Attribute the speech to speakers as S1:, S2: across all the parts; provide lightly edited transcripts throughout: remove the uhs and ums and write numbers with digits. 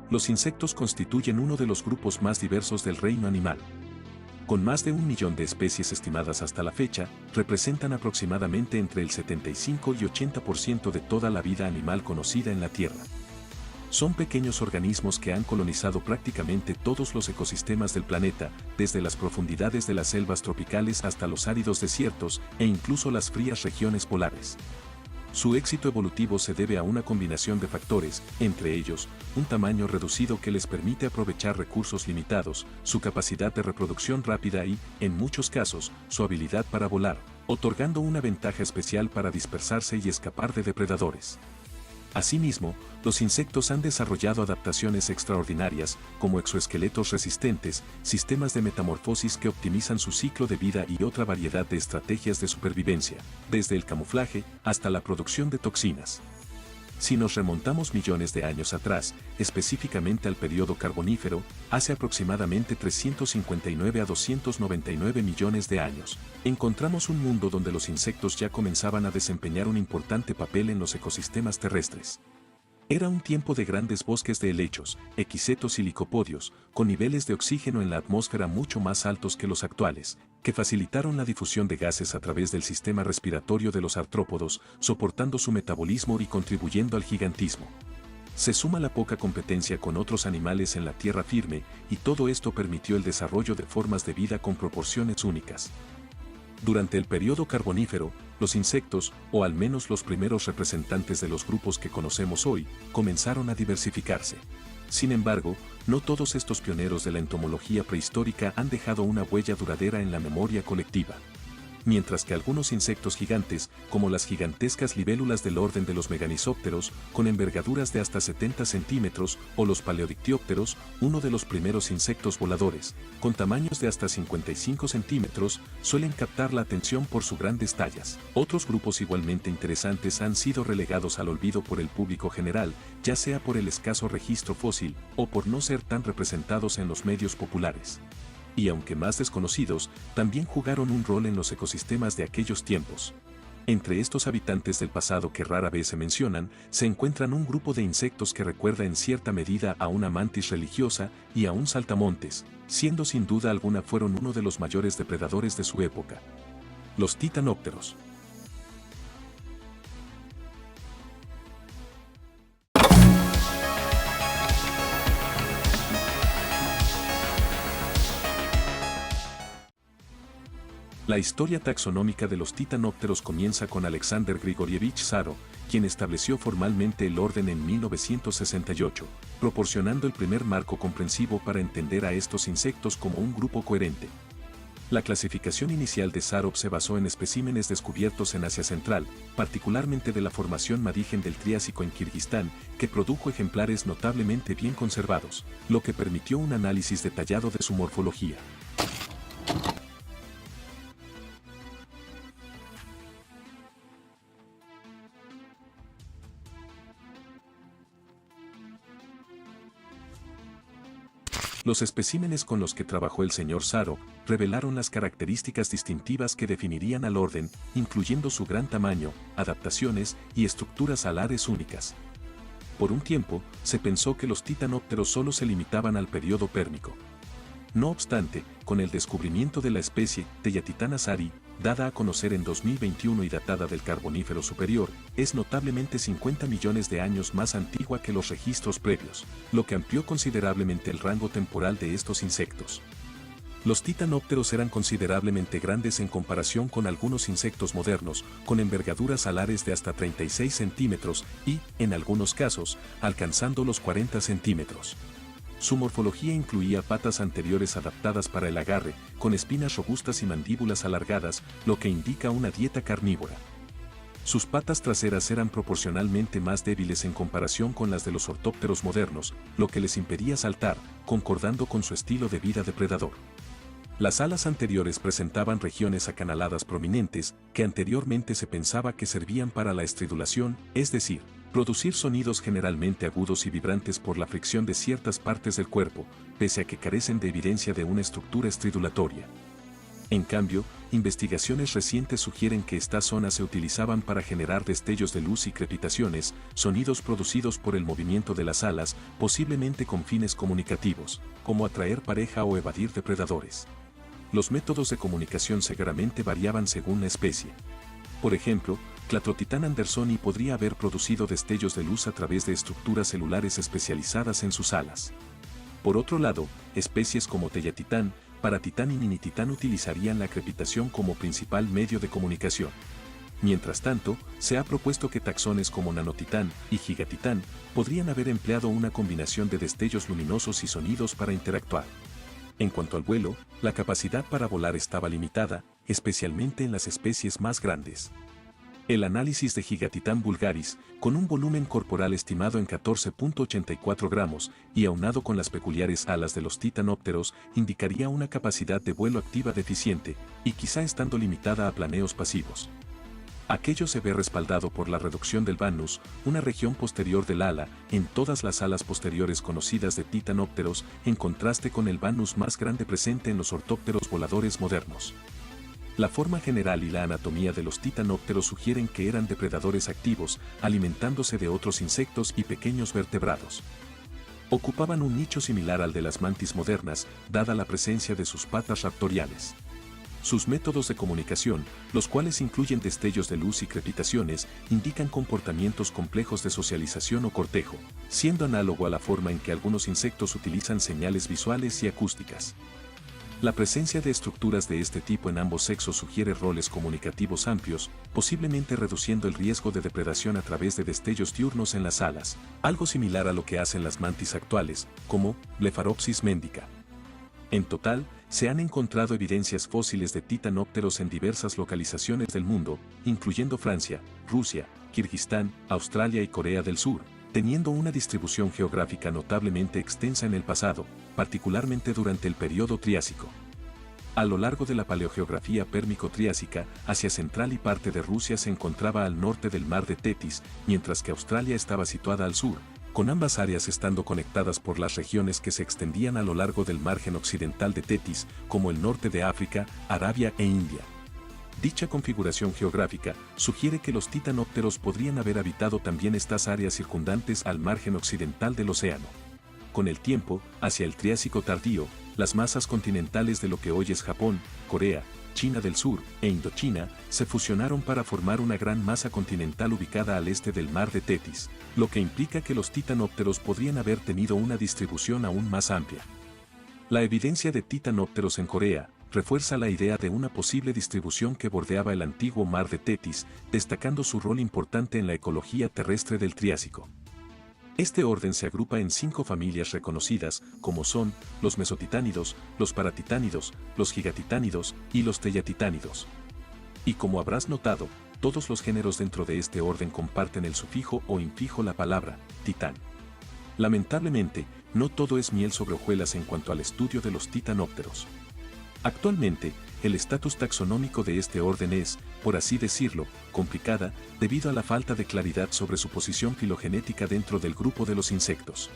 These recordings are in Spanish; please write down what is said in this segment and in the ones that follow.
S1: Los insectos constituyen uno de los grupos más diversos del reino animal. Con más de 1 millón de especies estimadas hasta la fecha, representan aproximadamente entre el 75 y 80% de toda la vida animal conocida en la Tierra. Son pequeños organismos que han colonizado prácticamente todos los ecosistemas del planeta, desde las profundidades de las selvas tropicales hasta los áridos desiertos e incluso las frías regiones polares. Su éxito evolutivo se debe a una combinación de factores, entre ellos, un tamaño reducido que les permite aprovechar recursos limitados, su capacidad de reproducción rápida y, en muchos casos, su habilidad para volar, otorgando una ventaja especial para dispersarse y escapar de depredadores. Asimismo, los insectos han desarrollado adaptaciones extraordinarias, como exoesqueletos resistentes, sistemas de metamorfosis que optimizan su ciclo de vida y otra variedad de estrategias de supervivencia, desde el camuflaje hasta la producción de toxinas. Si nos remontamos millones de años atrás, específicamente al período carbonífero, hace aproximadamente 359 a 299 millones de años, encontramos un mundo donde los insectos ya comenzaban a desempeñar un importante papel en los ecosistemas terrestres. Era un tiempo de grandes bosques de helechos, equisetos y licopodios, con niveles de oxígeno en la atmósfera mucho más altos que los actuales, que facilitaron la difusión de gases a través del sistema respiratorio de los artrópodos, soportando su metabolismo y contribuyendo al gigantismo. Se suma la poca competencia con otros animales en la tierra firme, y todo esto permitió el desarrollo de formas de vida con proporciones únicas. Durante el período carbonífero, los insectos, o al menos los primeros representantes de los grupos que conocemos hoy, comenzaron a diversificarse. Sin embargo, no todos estos pioneros de la entomología prehistórica han dejado una huella duradera en la memoria colectiva. Mientras que algunos insectos gigantes, como las gigantescas libélulas del orden de los meganisópteros, con envergaduras de hasta 70 centímetros, o los paleodictiópteros, uno de los primeros insectos voladores, con tamaños de hasta 55 centímetros, suelen captar la atención por sus grandes tallas. Otros grupos igualmente interesantes han sido relegados al olvido por el público general, ya sea por el escaso registro fósil, o por no ser tan representados en los medios populares. Y aunque más desconocidos, también jugaron un rol en los ecosistemas de aquellos tiempos. Entre estos habitantes del pasado que rara vez se mencionan, se encuentran un grupo de insectos que recuerda en cierta medida a una mantis religiosa y a un saltamontes, siendo sin duda alguna fueron uno de los mayores depredadores de su época. Los titanópteros. La historia taxonómica de los titanópteros comienza con Alexander Grigorievich Saro, quien estableció formalmente el orden en 1968, proporcionando el primer marco comprensivo para entender a estos insectos como un grupo coherente. La clasificación inicial de Sarov se basó en especímenes descubiertos en Asia Central, particularmente de la formación Madigen del Triásico en Kirguistán, que produjo ejemplares notablemente bien conservados, lo que permitió un análisis detallado de su morfología. Los especímenes con los que trabajó el señor Saro revelaron las características distintivas que definirían al orden, incluyendo su gran tamaño, adaptaciones y estructuras alares únicas. Por un tiempo, se pensó que los titanópteros solo se limitaban al período pérmico. No obstante, con el descubrimiento de la especie Teyatitana sari, dada a conocer en 2021 y datada del Carbonífero superior, es notablemente 50 millones de años más antigua que los registros previos, lo que amplió considerablemente el rango temporal de estos insectos. Los titanópteros eran considerablemente grandes en comparación con algunos insectos modernos, con envergaduras alares de hasta 36 centímetros y, en algunos casos, alcanzando los 40 centímetros. Su morfología incluía patas anteriores adaptadas para el agarre, con espinas robustas y mandíbulas alargadas, lo que indica una dieta carnívora. Sus patas traseras eran proporcionalmente más débiles en comparación con las de los ortópteros modernos, lo que les impedía saltar, concordando con su estilo de vida depredador. Las alas anteriores presentaban regiones acanaladas prominentes, que anteriormente se pensaba que servían para la estridulación, es decir, producir sonidos generalmente agudos y vibrantes por la fricción de ciertas partes del cuerpo, pese a que carecen de evidencia de una estructura estridulatoria. En cambio, investigaciones recientes sugieren que estas zonas se utilizaban para generar destellos de luz y crepitaciones, sonidos producidos por el movimiento de las alas, posiblemente con fines comunicativos, como atraer pareja o evadir depredadores. Los métodos de comunicación seguramente variaban según la especie. Por ejemplo, Clatrotitán andersoni podría haber producido destellos de luz a través de estructuras celulares especializadas en sus alas. Por otro lado, especies como Tellatitán, Paratitán y Ninititán utilizarían la crepitación como principal medio de comunicación. Mientras tanto, se ha propuesto que taxones como Nanotitán y Gigatitán podrían haber empleado una combinación de destellos luminosos y sonidos para interactuar. En cuanto al vuelo, la capacidad para volar estaba limitada, especialmente en las especies más grandes. El análisis de Gigatitán vulgaris, con un volumen corporal estimado en 14.84 gramos y aunado con las peculiares alas de los titanópteros, indicaría una capacidad de vuelo activa deficiente, y quizá estando limitada a planeos pasivos. Aquello se ve respaldado por la reducción del vanus, una región posterior del ala, en todas las alas posteriores conocidas de titanópteros, en contraste con el vanus más grande presente en los ortópteros voladores modernos. La forma general y la anatomía de los titanópteros sugieren que eran depredadores activos, alimentándose de otros insectos y pequeños vertebrados. Ocupaban un nicho similar al de las mantis modernas, dada la presencia de sus patas raptoriales. Sus métodos de comunicación, los cuales incluyen destellos de luz y crepitaciones, indican comportamientos complejos de socialización o cortejo, siendo análogo a la forma en que algunos insectos utilizan señales visuales y acústicas. La presencia de estructuras de este tipo en ambos sexos sugiere roles comunicativos amplios, posiblemente reduciendo el riesgo de depredación a través de destellos diurnos en las alas, algo similar a lo que hacen las mantis actuales, como Blepharopsis mendica. En total, se han encontrado evidencias fósiles de titanópteros en diversas localizaciones del mundo, incluyendo Francia, Rusia, Kirguistán, Australia y Corea del Sur, teniendo una distribución geográfica notablemente extensa en el pasado, particularmente durante el período Triásico. A lo largo de la paleogeografía pérmico-triásica, Asia Central y parte de Rusia se encontraba al norte del mar de Tetis, mientras que Australia estaba situada al sur, con ambas áreas estando conectadas por las regiones que se extendían a lo largo del margen occidental de Tetis, como el norte de África, Arabia e India. Dicha configuración geográfica sugiere que los titanópteros podrían haber habitado también estas áreas circundantes al margen occidental del océano. Con el tiempo, hacia el Triásico tardío, las masas continentales de lo que hoy es Japón, Corea, China del Sur e Indochina se fusionaron para formar una gran masa continental ubicada al este del mar de Tetis, lo que implica que los titanópteros podrían haber tenido una distribución aún más amplia. La evidencia de titanópteros en Corea refuerza la idea de una posible distribución que bordeaba el antiguo mar de Tetis, destacando su rol importante en la ecología terrestre del Triásico. Este orden se agrupa en 5 familias reconocidas, como son los mesotitanidos, los paratitánidos, los gigatitánidos y los tellatitánidos. Y como habrás notado, todos los géneros dentro de este orden comparten el sufijo o infijo la palabra, titán. Lamentablemente, no todo es miel sobre hojuelas en cuanto al estudio de los titanópteros. Actualmente, el estatus taxonómico de este orden es, por así decirlo, complicada, debido a la falta de claridad sobre su posición filogenética dentro del grupo de los insectos.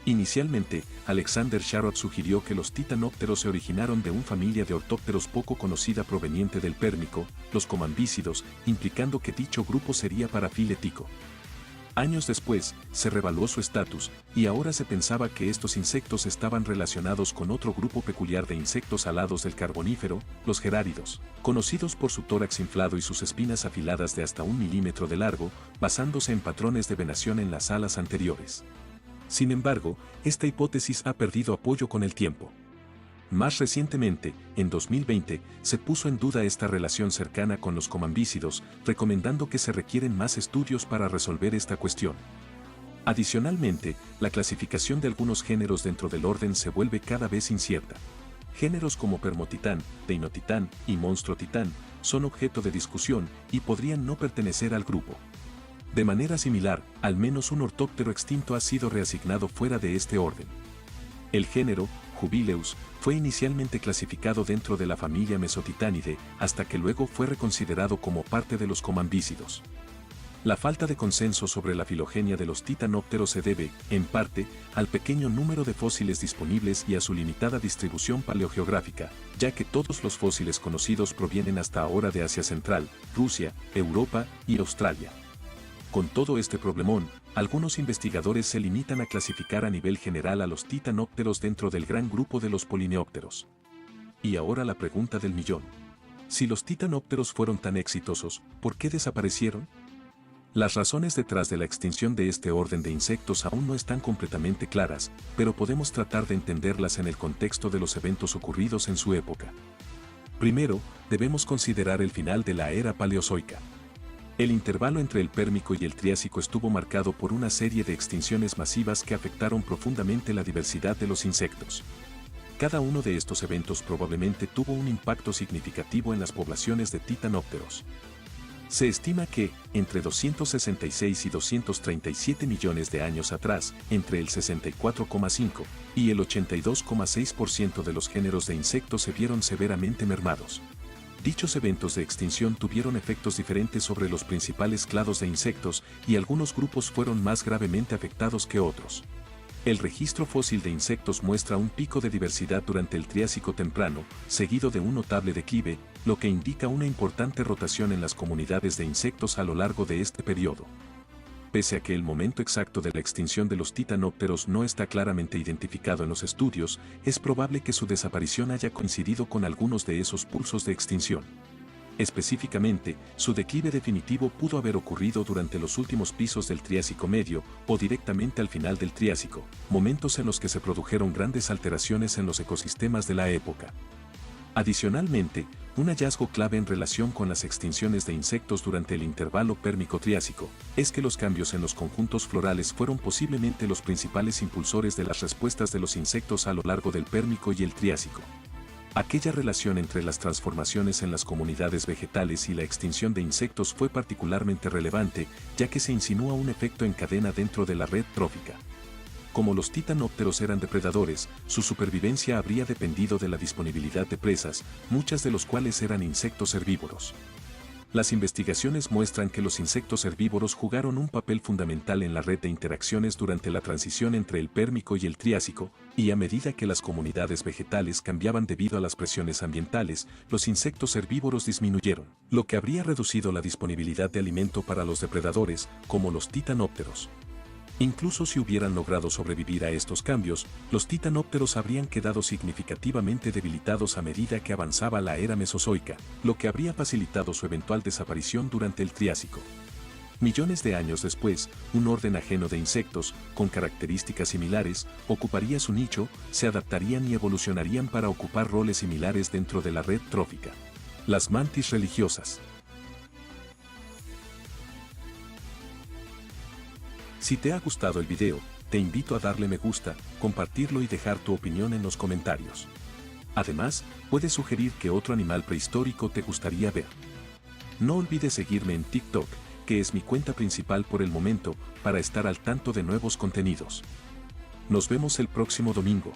S1: Inicialmente, Alexander Sharot sugirió que los titanópteros se originaron de una familia de ortópteros poco conocida proveniente del Pérmico, los comambícidos, implicando que dicho grupo sería parafilético. Años después, se revaluó su estatus, y ahora se pensaba que estos insectos estaban relacionados con otro grupo peculiar de insectos alados del Carbonífero, los geráridos, conocidos por su tórax inflado y sus espinas afiladas de hasta 1 milímetro de largo, basándose en patrones de venación en las alas anteriores. Sin embargo, esta hipótesis ha perdido apoyo con el tiempo. Más recientemente, en 2020, se puso en duda esta relación cercana con los comambícidos, recomendando que se requieren más estudios para resolver esta cuestión. Adicionalmente, la clasificación de algunos géneros dentro del orden se vuelve cada vez incierta. Géneros como Permotitán, Deinotitán y Monstrotitán son objeto de discusión y podrían no pertenecer al grupo. De manera similar, al menos un ortóptero extinto ha sido reasignado fuera de este orden. El género, Jubileus, fue inicialmente clasificado dentro de la familia Mesotitanidae, hasta que luego fue reconsiderado como parte de los comambícidos. La falta de consenso sobre la filogenia de los titanópteros se debe, en parte, al pequeño número de fósiles disponibles y a su limitada distribución paleogeográfica, ya que todos los fósiles conocidos provienen hasta ahora de Asia Central, Rusia, Europa y Australia. Con todo este problemón, algunos investigadores se limitan a clasificar a nivel general a los titanópteros dentro del gran grupo de los polineópteros. Y ahora la pregunta del millón. Si los titanópteros fueron tan exitosos, ¿por qué desaparecieron? Las razones detrás de la extinción de este orden de insectos aún no están completamente claras, pero podemos tratar de entenderlas en el contexto de los eventos ocurridos en su época. Primero, debemos considerar el final de la era paleozoica. El intervalo entre el Pérmico y el Triásico estuvo marcado por una serie de extinciones masivas que afectaron profundamente la diversidad de los insectos. Cada uno de estos eventos probablemente tuvo un impacto significativo en las poblaciones de titanópteros. Se estima que, entre 266 y 237 millones de años atrás, entre el 64,5 y el 82,6% de los géneros de insectos se vieron severamente mermados. Dichos eventos de extinción tuvieron efectos diferentes sobre los principales clados de insectos y algunos grupos fueron más gravemente afectados que otros. El registro fósil de insectos muestra un pico de diversidad durante el Triásico temprano, seguido de un notable declive, lo que indica una importante rotación en las comunidades de insectos a lo largo de este periodo. Pese a que el momento exacto de la extinción de los titanópteros no está claramente identificado en los estudios, es probable que su desaparición haya coincidido con algunos de esos pulsos de extinción. Específicamente, su declive definitivo pudo haber ocurrido durante los últimos pisos del Triásico medio o directamente al final del Triásico, momentos en los que se produjeron grandes alteraciones en los ecosistemas de la época. Adicionalmente, un hallazgo clave en relación con las extinciones de insectos durante el intervalo Pérmico-Triásico es que los cambios en los conjuntos florales fueron posiblemente los principales impulsores de las respuestas de los insectos a lo largo del Pérmico y el Triásico. Aquella relación entre las transformaciones en las comunidades vegetales y la extinción de insectos fue particularmente relevante, ya que se insinúa un efecto en cadena dentro de la red trófica. Como los titanópteros eran depredadores, su supervivencia habría dependido de la disponibilidad de presas, muchas de los cuales eran insectos herbívoros. Las investigaciones muestran que los insectos herbívoros jugaron un papel fundamental en la red de interacciones durante la transición entre el Pérmico y el Triásico, y a medida que las comunidades vegetales cambiaban debido a las presiones ambientales, los insectos herbívoros disminuyeron, lo que habría reducido la disponibilidad de alimento para los depredadores, como los titanópteros. Incluso si hubieran logrado sobrevivir a estos cambios, los titanópteros habrían quedado significativamente debilitados a medida que avanzaba la era mesozoica, lo que habría facilitado su eventual desaparición durante el Triásico. Millones de años después, un orden ajeno de insectos, con características similares, ocuparía su nicho, se adaptarían y evolucionarían para ocupar roles similares dentro de la red trófica. Las mantis religiosas. Si te ha gustado el video, te invito a darle me gusta, compartirlo y dejar tu opinión en los comentarios. Además, puedes sugerir qué otro animal prehistórico te gustaría ver. No olvides seguirme en TikTok, que es mi cuenta principal por el momento, para estar al tanto de nuevos contenidos. Nos vemos el próximo domingo.